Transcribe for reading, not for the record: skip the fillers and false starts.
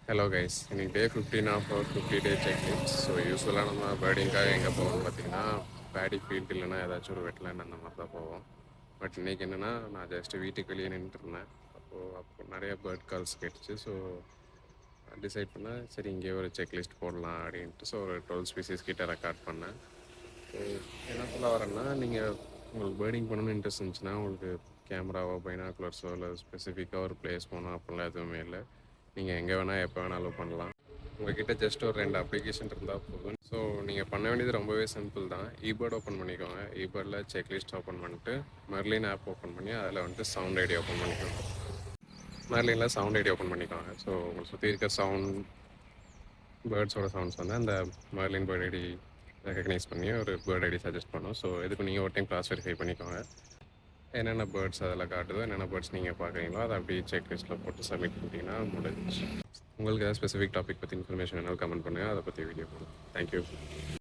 Hello guys, இன்னைக்கு day 15 of our 50 day checklist. So யூஸ்வலாக நம்ம பேர்டிங்காக எங்கே போவோம்னு பார்த்தீங்கன்னா பேடி ஃபீல்டு இல்லைன்னா ஏதாச்சும் ஒரு வெட்லேண்ட் அந்த மாதிரி தான் போவோம். பட் இன்றைக்கி என்னென்னா நான் ஜஸ்ட்டு வீட்டுக்கு வெளியே நின்றுருந்தேன். அப்போ நிறைய பேர்ட் கால்ஸ் கேட்டுச்சு. ஸோ டிசைட் பண்ணேன், சரி இங்கேயே ஒரு செக்லிஸ்ட் போடலாம் அப்படின்ட்டு. ஸோ ஒரு 12 ஸ்பீசிஸ் கிட்ட ரெக்கார்ட் பண்ணேன். ஸோ என்ன சொல்ல வரேன்னா, நீங்கள் உங்களுக்கு பேர்டிங் பண்ணணும்னு இன்ட்ரெஸ்ட் இருந்துச்சுன்னா உங்களுக்கு கேமராவோ பைனாகுலர்ஸோ இல்லை ஸ்பெசிஃபிக்காக ஒரு பிளேஸ் போனோம் அப்படிலாம் எதுவுமே இல்லை. நீங்கள் எங்கே வேணால் எப்போ வேணாலும் பண்ணலாம். உங்கள்கிட்ட ஜஸ்ட் ஒரு 2 அப்ளிகேஷன் இருந்தால் போதும். ஸோ நீங்கள் பண்ண வேண்டியது ரொம்பவே சிம்பிள் தான். ஈபேர்ட் ஓப்பன் பண்ணிக்கோங்க. ஈபேர்டில் செக்லிஸ்ட் ஓப்பன் பண்ணிட்டு மெர்லின் ஆப் ஓப்பன் பண்ணி அதில் வந்துட்டு சவுண்ட் ஐடி ஓப்பன் பண்ணிக்கோங்க. மெர்லினில் சவுண்ட் ஐடி ஓப்பன் பண்ணிக்கோங்க. ஸோ உங்களை சுற்றி இருக்க பேர்ட்ஸோட சவுண்ட்ஸ் வந்து அந்த மெர்லின் பேர்ட் ஐடி ரெகக்னைஸ் பண்ணி ஒரு பேர்ட் ஐடி சஜஸ்ட் பண்ணும். ஸோ இதுக்கு நீங்கள் ஒரு டைம் கிளாஸ் வெரிஃபை பண்ணிக்கோங்க. என்னென்ன பேர்ட்ஸ் அதில் காட்டுதோ, என்னென்ன பேர்ட்ஸ் நீங்கள் பார்க்குறீங்களோ அதை அப்படியே செக் லிஸ்ட்டில் போட்டு சப்மிட் பண்ணிட்டீங்கன்னா முடிஞ்சிச்சு. உங்களுக்கு ஏதாவது ஸ்பெசிஃபிக் டாபிக் பற்றி இன்ஃபர்மேஷன் வேணாலும் கமெண்ட் பண்ணுங்கள், அதை பற்றி வீடியோ போடுங்க. தேங்க்யூ.